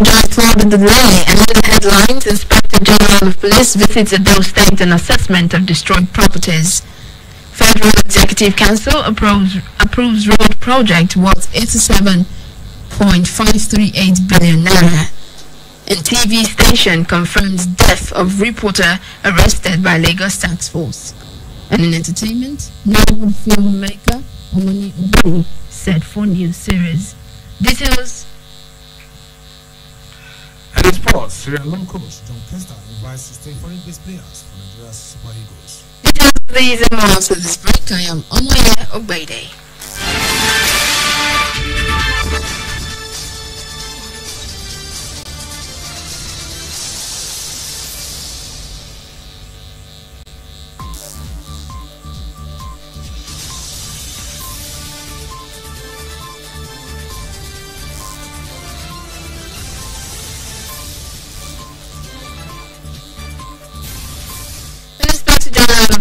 apologized for the delay and in the headlines, Inspector General of Police visits Edo State on assessment of destroyed properties. Federal Executive Council approves road project worth 87.538 billion naira. And TV station confirms death of reporter arrested by Lagos tax force. And in entertainment, Nollywood filmmaker Omoni Obari set for new series. Details. And in sports, Sierra Leone coach John Kesta invites 16 foreign-based players for Nigeria's Super Eagles. Details of these and more after this break. I am Omoye Ogbeide.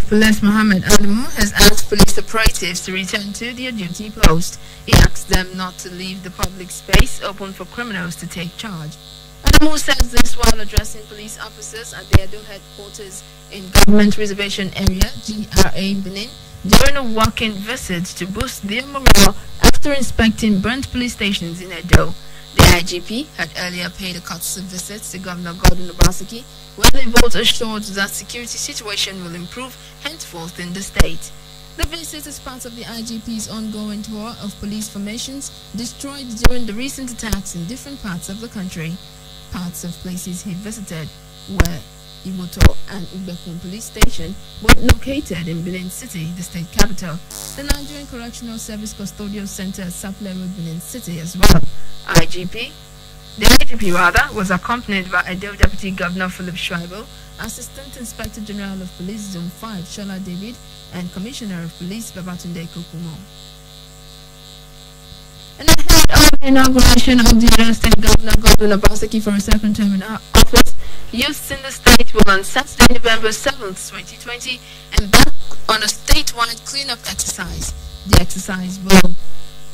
Police Mohammed Adamu has asked police operatives to return to their duty post. He asked them not to leave the public space open for criminals to take charge. Adamu says this while addressing police officers at the Edo headquarters in Government Reservation Area, GRA Benin, during a walk-in visit to boost their morale after inspecting burnt police stations in Edo. The IGP had earlier paid a courtesy visit to Governor Gordon Obaseki, where they both assured that security situation will improve henceforth in the state. The visit is part of the IGP's ongoing tour of police formations destroyed during the recent attacks in different parts of the country. Parts of places he visited were Iwoto and Ubekun police station, both located in Benin City, the state capital, the Nigerian Correctional Service Custodial Center at Saple Road, Benin City as well. The IGP was accompanied by Edo Deputy Governor Philip Schreiber, Assistant Inspector General of Police Zone 5 Shola David, and Commissioner of Police Babatunde Kokumo. And ahead of the inauguration of the Edo State Governor Gordon Obaseki for a second term in office, youths in the state will on Saturday, November 7th, 2020, embark on a statewide cleanup exercise. The exercise will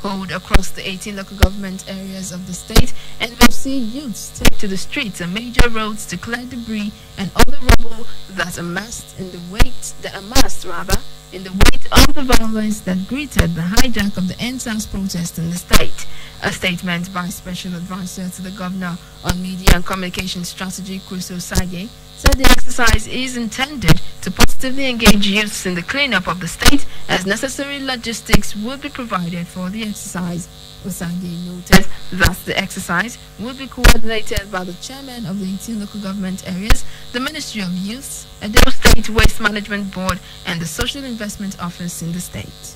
hold across the 18 local government areas of the state and will see youths take to the streets and major roads to clear debris and other rubble that amassed in the wake of the violence that greeted the hijack of the NSAS protest in the state. A statement by Special Advisor to the Governor on Media and Communication Strategy, Crusoe Sage, said the exercise is intended to positively engage youths in the cleanup of the state as necessary logistics would be provided for the exercise. Osage noted that the exercise will be coordinated by the chairman of the 18 local government areas, the Ministry of Youth, Edo State Waste Management Board, and the Social Investment Office in the state.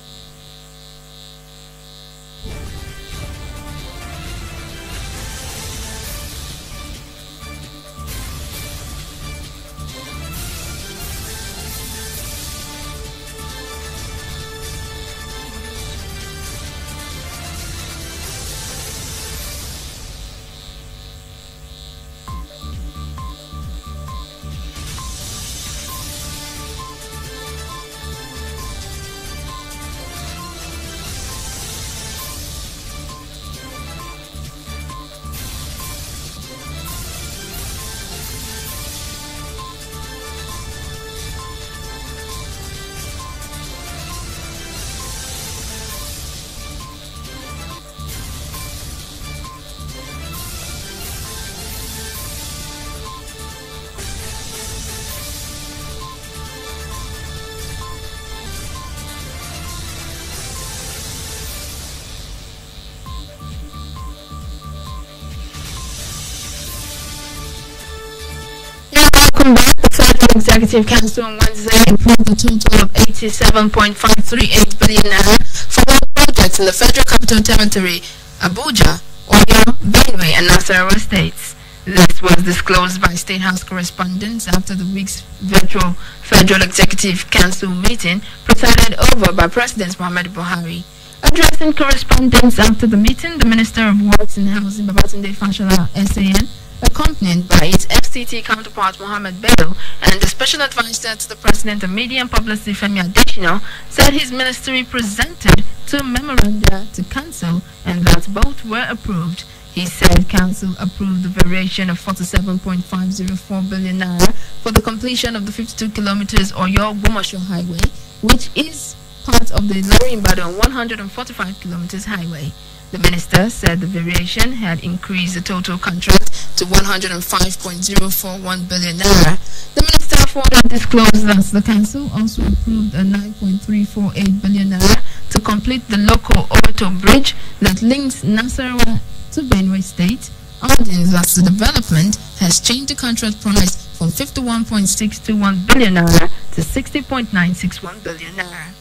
Welcome back. The Federal Executive Council on Wednesday approved a total of 87.538 billion naira for road projects in the Federal Capital Territory, Abuja, Oyo, Benue, and Nasarawa states. This was disclosed by State House correspondents after the week's virtual Federal Executive Council meeting presided over by President Muhammad Buhari. Addressing correspondents after the meeting, the Minister of Works and Housing, Babatunde Fashola, SAN, accompanied by its FCT counterpart Mohammed Bello and the Special Advisor to the President of Media and Publicity Femi Adesina, said his ministry presented two memoranda to Council and that both were approved. He said council approved the variation of 47.504 billion naira for the completion of the 52 kilometers Oyo-Gbomosho highway, which is part of the Ilorin-Ibadan 145 kilometers highway. The minister said the variation had increased the total contract to 105.041 billion naira. The minister further disclosed that the council also approved a 9.348 billion naira to complete the local Owato bridge that links Nasarawa to Benue State, adding that the development has changed the contract price from 51.621 billion naira to 60.961 billion naira.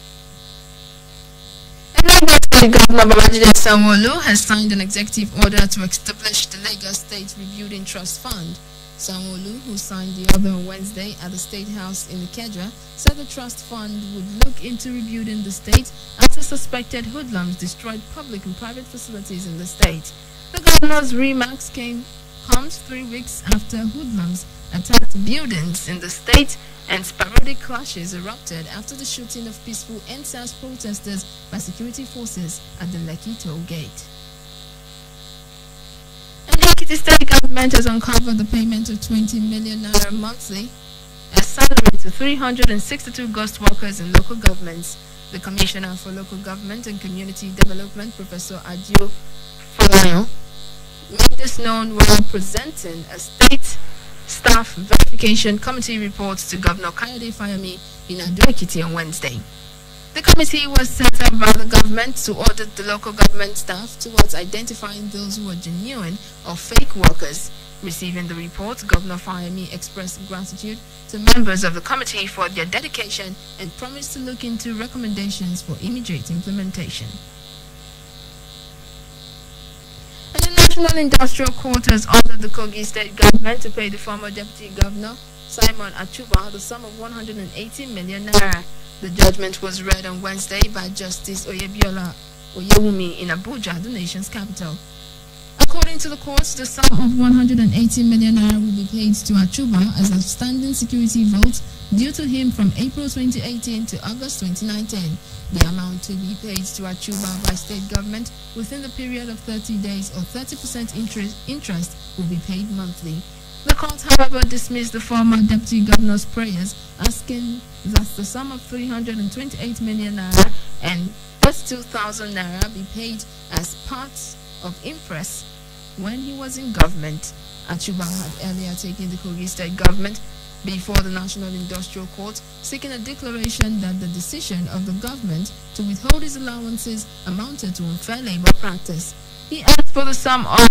The Governor Babajide Sanwo-Olu has signed an executive order to establish the Lagos State Rebuilding Trust Fund. Sanwo-Olu, who signed the order on Wednesday at the State House in Ikeja, said the trust fund would look into rebuilding the state after suspected hoodlums destroyed public and private facilities in the state. The governor's remarks comes 3 weeks after hoodlums attacked buildings in the state and sporadic clashes erupted after the shooting of peaceful NSAS protesters by security forces at the Lekki toll gate. And the Ekiti State government has uncovered the payment of 20 million naira monthly as salary to 362 ghost workers in local governments. The Commissioner for Local Government and Community Development, Professor Adio Folayo, made this known while presenting a state staff verification committee report to Governor Kayode Fayemi in Ado-Ekiti on Wednesday. The committee was set up by the government to audit the local government staff towards identifying those who are genuine or fake workers. Receiving the report, Governor Fayemi expressed gratitude to members of the committee for their dedication and promised to look into recommendations for immediate implementation. And the National Industrial Court has ordered the Kogi State government to pay the former Deputy Governor, Simon Achuba, the sum of 180 million naira. The judgment was read on Wednesday by Justice Oyebiola Oyewumi in Abuja, the nation's capital. According to the courts, the sum of 180 million naira will be paid to Achuba as outstanding security votes due to him from April 2018 to August 2019. The amount to be paid to Achuba by state government within the period of 30 days or 30% interest will be paid monthly. The court, however, dismissed the former deputy governor's prayers, asking that the sum of 328 million naira and 32,000 naira be paid as part of interest when he was in government. Achuba had earlier taken the Kogi State government before the National Industrial Court, seeking a declaration that the decision of the government to withhold his allowances amounted to unfair labor practice. He asked for the sum of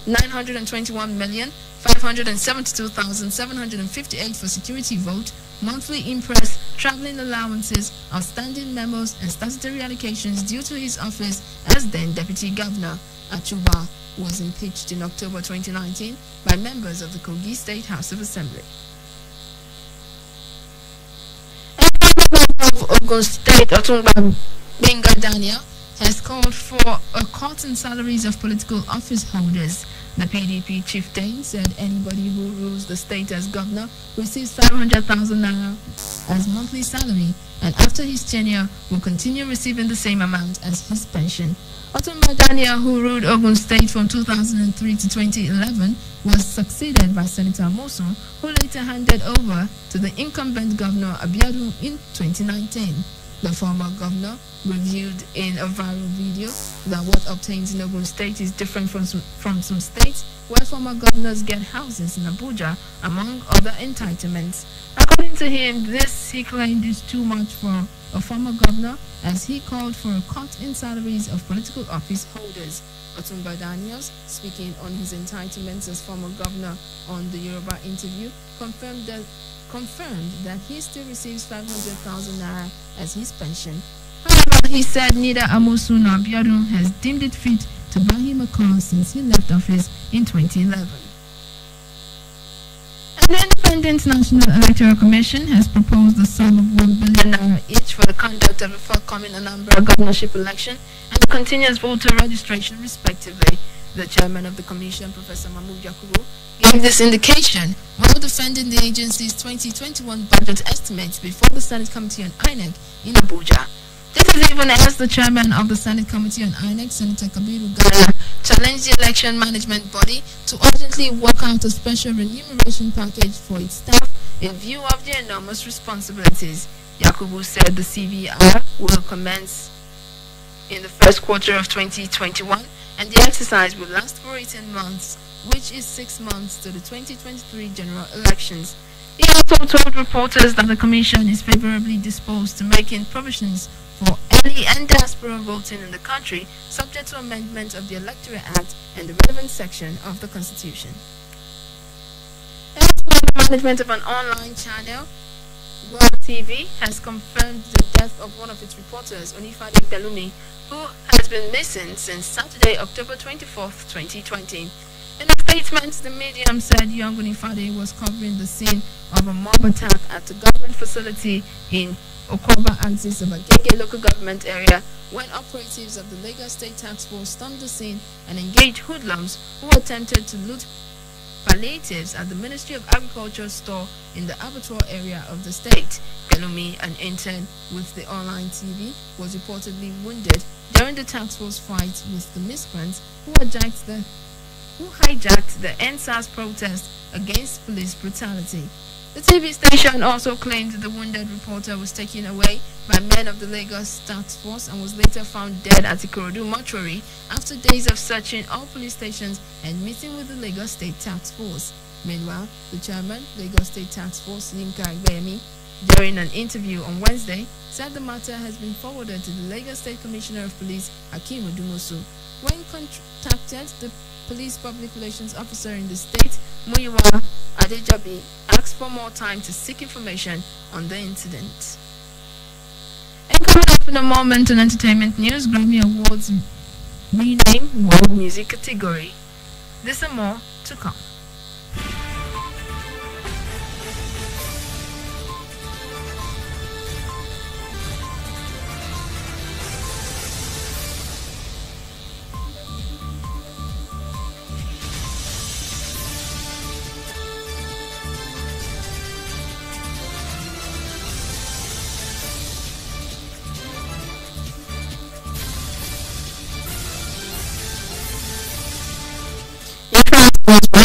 921,572,758 for security vote, monthly impress, traveling allowances, outstanding memos, and statutory allocations due to his office as then Deputy Governor. Achuba was impeached in October 2019 by members of the Kogi State House of Assembly. Of Ogun State, Otunba Benga Daniel, has called for a cut in salaries of political office holders. The PDP chieftain said anybody who rules the state as governor receives 500,000 naira as monthly salary, and after his tenure will continue receiving the same amount as his pension. Otunba Daniel, who ruled Ogun State from 2003 to 2011, was succeeded by Senator Moson, who later handed over to the incumbent governor Abiodun in 2019. The former governor revealed in a viral video that what obtains in Ogun State is different from some states where former governors get houses in Abuja, among other entitlements. According to him, this, he claimed, is too much for a former governor, as he called for a cut in salaries of political office holders. Otunba Daniels, speaking on his entitlements as former governor on the Yoruba interview, confirmed that he still receives 500,000 naira as his pension. However, he said neither Amosu nor Abiodun has deemed it fit to buy him a car since he left office in 2011. And the Independent National Electoral Commission has proposed the sum of 1 billion naira each for the conduct of a forthcoming Anambra governorship election and the continuous voter registration, respectively. The chairman of the commission, Professor Mahmood Yakubu, gave this indication while defending the agency's 2021 budget estimates before the Senate Committee on INEC in Abuja. This is even as the chairman of the Senate Committee on INEC, Senator Kabiru Gaya, challenged the election management body to urgently work out a special remuneration package for its staff in view of their enormous responsibilities. Yakubu said the CVR will commence in the first quarter of 2021 and the exercise will last for 18 months, which is 6 months to the 2023 general elections. He also told reporters that the Commission is favorably disposed to making provisions for early and diaspora voting in the country, subject to amendment of the Electoral Act and the relevant section of the Constitution. Elsewhere, the management of an online channel, World TV, has confirmed the death of one of its reporters, Onifade Pelumi, who has been missing since Saturday, October 24th, 2020. In a statement, the medium said young Onifade was covering the scene of a mob attack at a government facility in Okoba axis of Agege local government area when operatives of the Lagos State Task Force stormed the scene and engaged hoodlums who attempted to loot palliatives at the Ministry of Agriculture store in the abattoir area of the state. Pelumi, an intern with the online TV, was reportedly wounded during the task force fight with the miscreants who hijacked the NSAS protest against police brutality. The TV station also claimed the wounded reporter was taken away by men of the Lagos Task Force and was later found dead at Ikorodu mortuary after days of searching all police stations and meeting with the Lagos State Task Force. Meanwhile, the chairman, Lagos State Task Force, Yinka Igbemi, during an interview on Wednesday, said the matter has been forwarded to the Lagos State Commissioner of Police, Hakeem Odumosu. When contacted, the police public relations officer in the state, Muyiwa Adejabi, asked for more time to seek information on the incident. And coming up in a moment on entertainment news, Grammy Awards rename World Music category. This and more to come.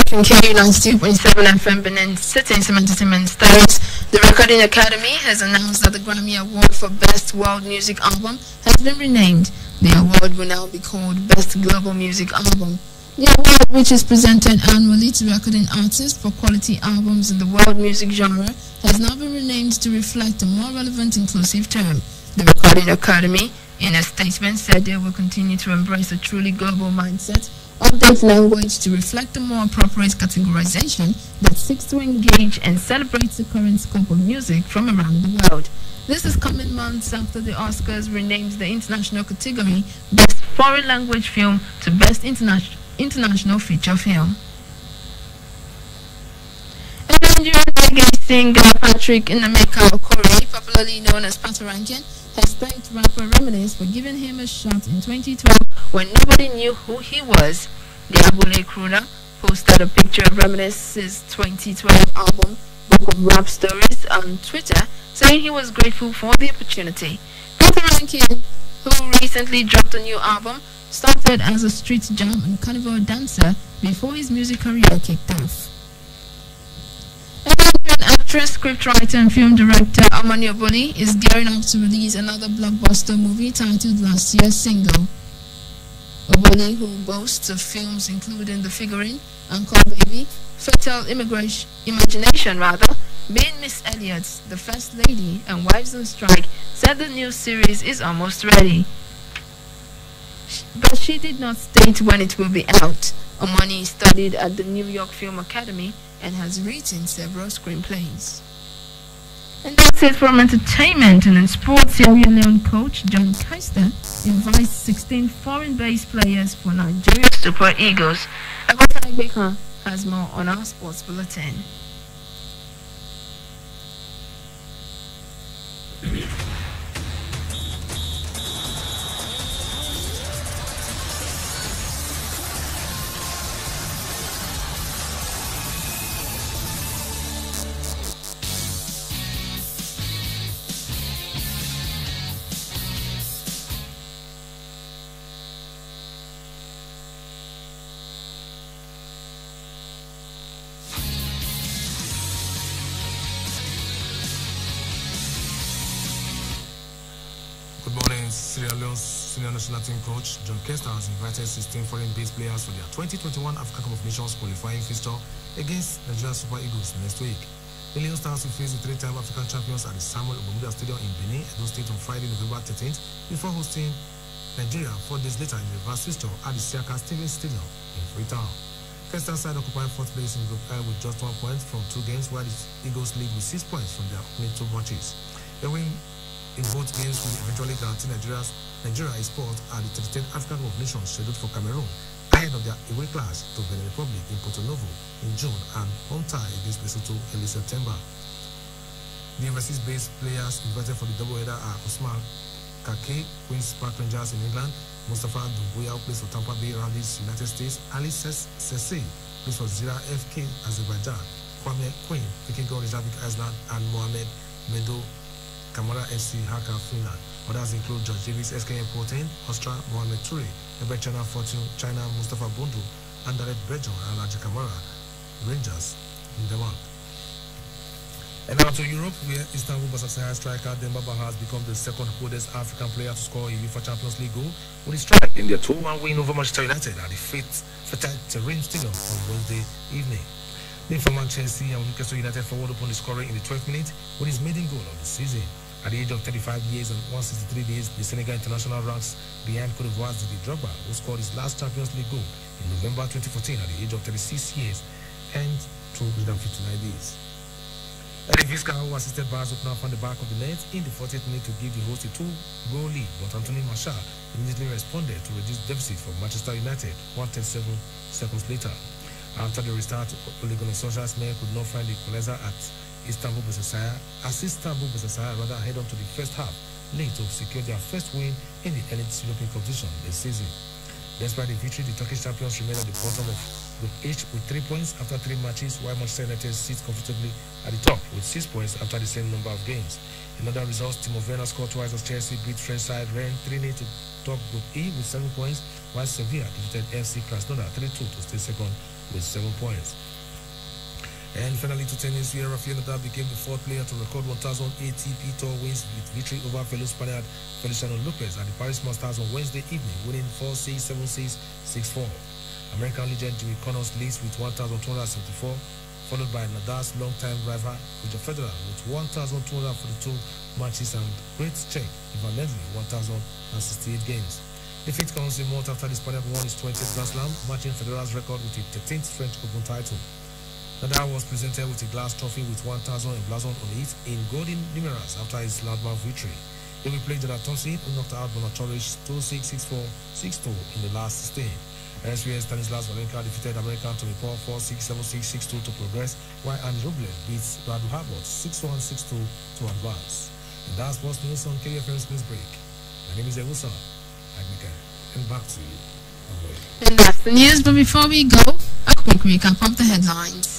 From KU 92.7 FM Benin City, some entertainment stories. The Recording Academy has announced that the Grammy Award for Best World Music Album has been renamed. The award will now be called Best Global Music Album. The award, which is presented annually to recording artists for quality albums in the world music genre, has now been renamed to reflect a more relevant, inclusive term. The Recording Academy, in a statement, said they will continue to embrace a truly global mindset, update language to reflect a more appropriate categorization that seeks to engage and celebrate the current scope of music from around the world. This is coming months after the Oscars renamed the international category Best Foreign Language Film to Best International Feature Film. And Nigerian reggae singer Patrick Nnaemeka Okorie, popularly known as Patoranking, has thanked rapper Reminisce for giving him a shot in 2012 when nobody knew who he was. The Abule crooner posted a picture of Reminisce's 2012 album, Book of Rap Stories, on Twitter, saying he was grateful for the opportunity. Patoranking, who recently dropped a new album, started as a street jam and carnival dancer before his music career kicked off. Actress, scriptwriter, and film director Amani Oboli is gearing up to release another blockbuster movie titled last year's Single. Oboli, who boasts of films including The Figurine, Uncle Baby, Fatal Imagination, Being Miss Elliot, The First Lady, and Wives on Strike, said the new series is almost ready. But she did not state when it will be out. Amani studied at the New York Film Academy and has written several screenplays. And that's it from entertainment. And in sports, Sierra Leone coach John Keister invites 16 foreign-based players for Nigeria Super Eagles. Agotai Baker has more on our sports bulletin. Sierra Leone's senior national team coach John Kester has invited 16 foreign-based players for their 2021 African Cup of Nations qualifying fixture against Nigeria Super Eagles next week. The Leon Stars will face the three-time African champions at the Samuel Obamudia Stadium in Benin, Edo State on Friday, November 13th, before hosting Nigeria 4 days later in the reverse fixture at the Siaka Stevens Stadium in Freetown. Kester's side occupying 4th place in Group L with just 1 point from 2 games, while the Eagles lead with 6 points from their opening 2 matches. The win in both games will eventually guarantee Nigeria a spot at the 33rd African Cup of Nations scheduled for Cameroon, ahead of their away clash to Benin Republic in Porto Novo in June and home tie against Lesotho early September. The overseas-based players invited for the doubleheader are Usman Kake, Queen's Park Rangers in England; Mustafa Dumbuya, who plays for Tampa Bay Rowdies, United States; Ali Sese, plays for Zira FK, Azerbaijan; Kwame Quinn, Vikingo Reykjavik, Iceland; and Mohamed Medo, Kamara FC, Haka, Finland. Others include George Davis, SKM Portain, Austria; Mohamed Toure, Ebert China Fortune, China; Mustafa Bundu, Andaret Belgium; and Raja Kamara, Rangers in Denmark. And now to Europe, where Istanbul Basaksehir striker Demba Ba has become the second oldest African player to score a UEFA Champions League goal with his strike in their 2-1 win over Manchester United at the Fatah Terrain Stadium on Wednesday evening. The former Chelsea and Newcastle United forward opened the scoring in the 12th minute with his maiden goal of the season. At the age of 35 years and 163 days, the Senegal international ranks behind Cote d'Ivoire's Didier Drogba, who scored his last Champions League goal in November 2014 at the age of 36 years and 259 days. Eric Visca, who assisted Bar's opener from the back of the net in the 40th minute to give the host a 2-goal lead, but Anthony Martial immediately responded to reduce deficit for Manchester United 137 seconds later. After the restart, Ole Gunnar Solskjaer's men could not find the equalizer at Istanbul Basaksehir, as Istanbul Basaksehir rather head on to the first half late to secure their first win in the elite European competition this season. Despite the victory, the Turkish champions remain at the bottom of Group H with 3 points after 3 matches, while Manchester United sits comfortably at the top with 6 points after the same number of games. In other results, Timo Werner scored twice as Chelsea beat French side Rennes 3-0 to top Group E with 7 points, while Sevilla defeated FC Krasnodar 3-2 to stay second with 7 points. And finally to tennis, where Rafael Nadal became the 4th player to record 1,000 ATP Tour wins with victory over fellow Spaniard Feliciano Lopez at the Paris Masters on Wednesday evening, winning 4-6, 7-6, 6-4. American legend Jimmy Connors leads with 1,274, followed by Nadal's longtime rival Roger Federer with 1,242 matches and Great Czech Ivan Lendl 1,068 games. The feat comes a month after the Spaniard won his 20th Grand Slam, matching Federer's record with a 13th French Open title. Nadal was presented with a glass trophy with 1,000 emblazoned on it in golden numerals after his landmark victory. He will play Jordan Thompson, who knocked out Bonachoric 2-6, 6-4, 6-2 in the last 16. Elsewhere, Stanislas Wawrinka defeated American Tommy Paul 4-6, 7-6, 6-2 to progress, while Andy Rublev beats Radu Harbot 6-1, 6-2 to advance. And that's what's news on KFM's News Break. My name is Ewusa Agbeka, and back to you. And that's the news, but before we go, a quick recap of the headlines.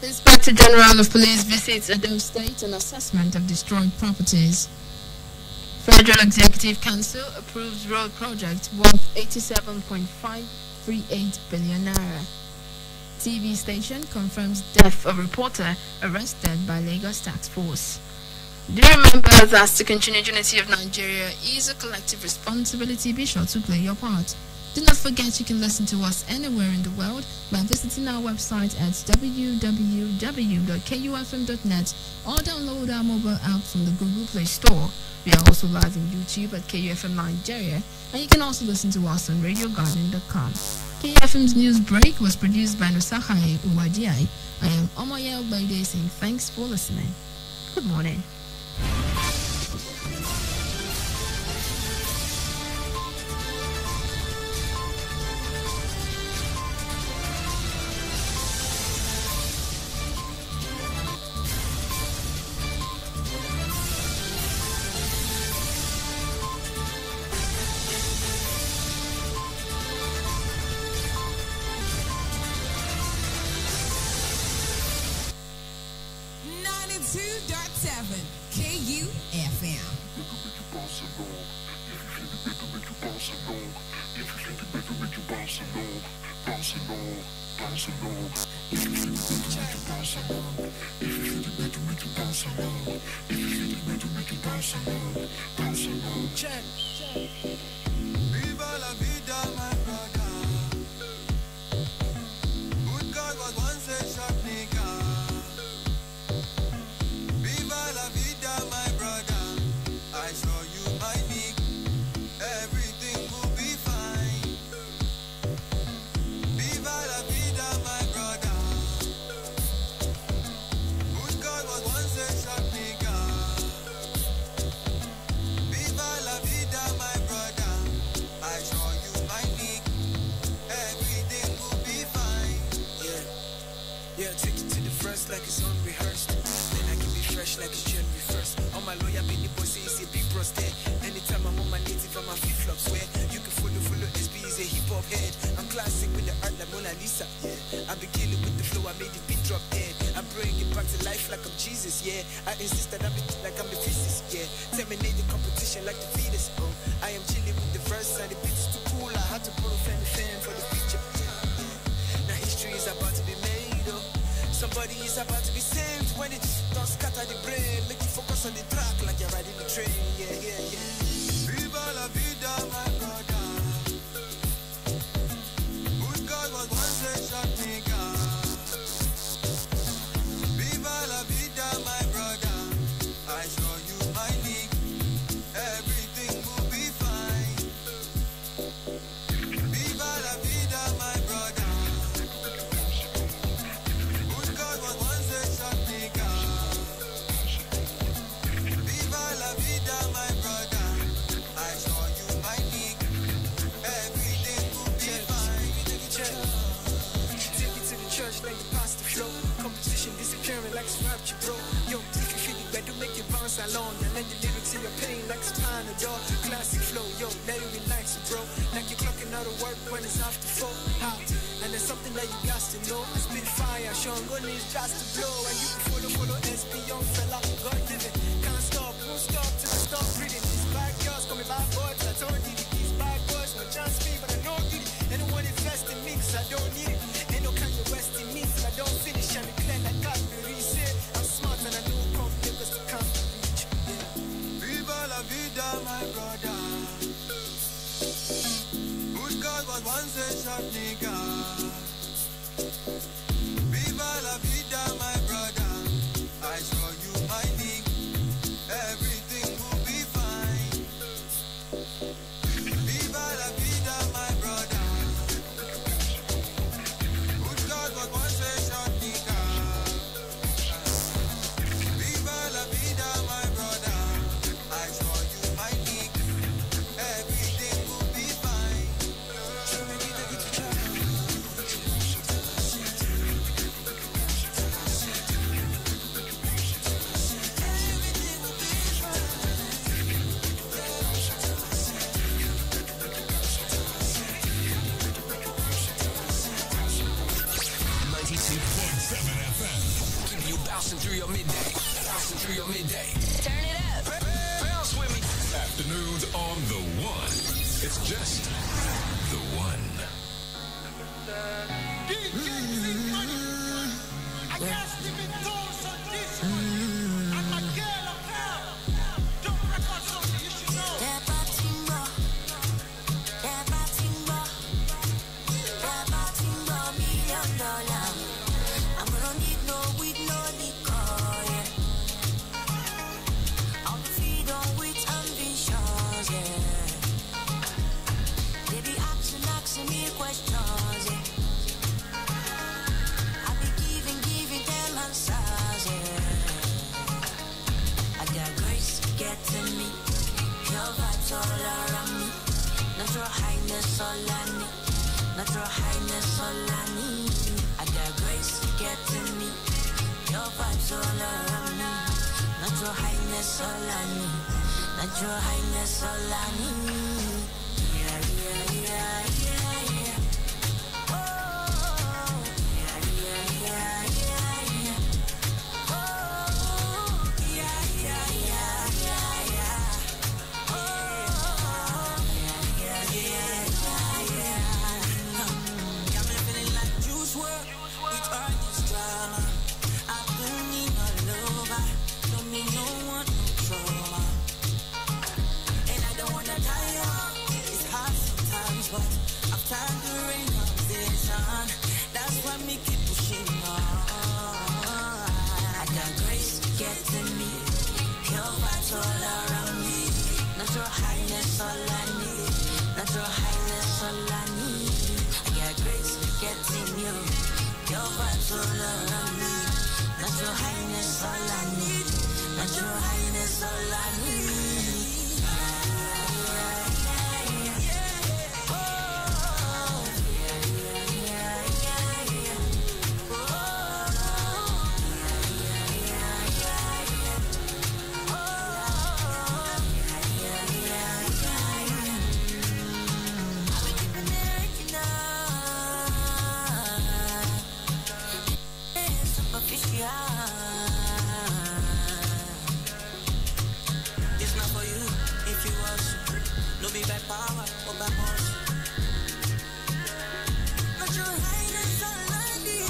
Inspector General of Police visits Edo State on assessment of destroyed properties. Federal Executive Council approves road project worth 87.538 billion naira. TV station confirms death of reporter arrested by Lagos Task Force. Do remember that to continue unity of Nigeria is a collective responsibility. Be sure to play your part. Do not forget you can listen to us anywhere in the world by visiting our website at www.kufm.net or download our mobile app from the Google Play Store. We are also live on YouTube at KUFM Nigeria, and you can also listen to us on RadioGarden.com. KUFM's News Break was produced by Nosahai Uwadiai. I am Omoyel Baide saying thanks for listening. Good morning. KUFM. Check. Viva la vida, my brother. Good God was once a sharp nigga. Viva la vida, my brother. I saw you, my nick. Everything will be fine. Viva la vida, my brother. Good God was once a sharp nigga. Viva la vida, my brother. I saw you, my nick. Everything will be fine. Yeah, take it to the first like it's unrehearsed. Then I keep it fresh like it's January 1st. On my lawyer, Benny boy say it's a big prostate. Anytime I'm on my native, I'm a flip-flops where you can follow SB is a hip-hop head. I'm classic with the art like Mona Lisa, yeah. I be killing with the flow, I made the beat drop dead. I bring it back to life like I'm Jesus, yeah. I insist that I be like I'm the feces, yeah. Terminate the competition like the fetus, oh. I am chilling with the verse and the beat is too cool. I had to borrow fan for the picture, yeah. Now history is about to be made, oh. Somebody is about to be saved when it don't scatter the brain. Make you focus on the track like you're riding the train. Yeah. Viva la vida, my brother. Good God was once a shot nigga. Viva la vida, my brother. I show you my league. Everything will be fine. Viva la vida, my brother. Viva la vida, my brother. I saw you, my nick. Everything will be fine. Take it to the church, then you pass the flow. Competition disappearing like it's rapture, bro. Yo, if you feel it better, make it bounce along. And let the lyrics in your pain like it's Panadol. Classic flow, yo, let it relax you, bro. Like you're clocking out of work when it's after 4. And there's something that you got to know. I spit fire, Sean Gunn is just to blow. And you can follow SB, young fella. God living, can't stop, won't stop till I stop breathing. These bad girls call me bad boys, I told you these bad boys won't chance me, but I know you. Anyone invest in me, cause I don't need it. Ain't no kind of West in me till I don't finish. I'm clear like Cadbury said. I'm smart and I know come niggas to come to reach. Yeah. Viva la vida, my brother. Good God was once a shot nigga. Viva la vida, my brother. I show you my nick. Everything will be fine. Viva la vida, my brother. Good God was once a shot nigga. Viva la vida, my brother. I show you my nick. Everything will be fine. Bouncing through your midday. Turn it up. Bounce with me. Afternoons on the one. It's just the one. I guess the doors on this one. I'm a girl. Don't record something you should know. I'm gonna need no weed, no liquor, yeah. I'll feed on with ambitions, yeah. They be asking me questions, yeah. I be giving them answers, yeah. I got grace getting me, your vibes all around me. Natural highness all I need, natural highness all I need. I got grace getting me, your vibes all around me. Natural highness all I need, natural highness all I need. Yeah. Oh, yeah. Oh, yeah. Got me feeling like Juice WRLD with all this drama. I don't need no lover, don't need no one, no trauma. Natural highness, all I need. Natural highness, all I need. I got grace, getting you. Your vibes all around me. Natural highness, all I need. Natural highness, all I need. It's not for you if you was. No be by power or by force. Natural highness, all I need.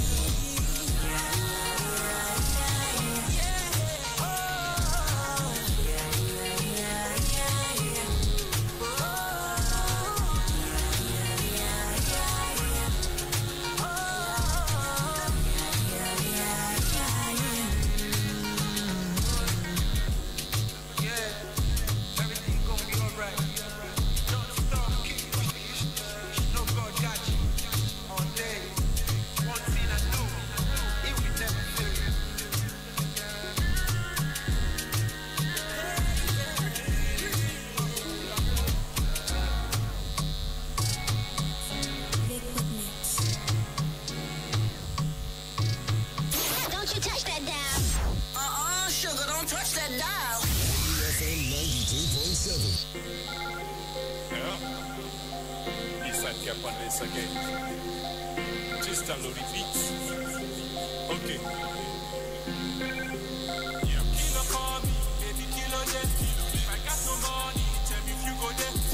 Everything gonna be alright. Don't stop, keep pushing. No God got you all day. One thing I know, it will never fail. Don't you touch that dial. Sugar, don't touch that dial. FM 92.7. Yeah. Inside cap on this again. Just download the beats. Okay. Yeah. Kilo call me, baby kilo yeah. If I got no money, tell me if you go there.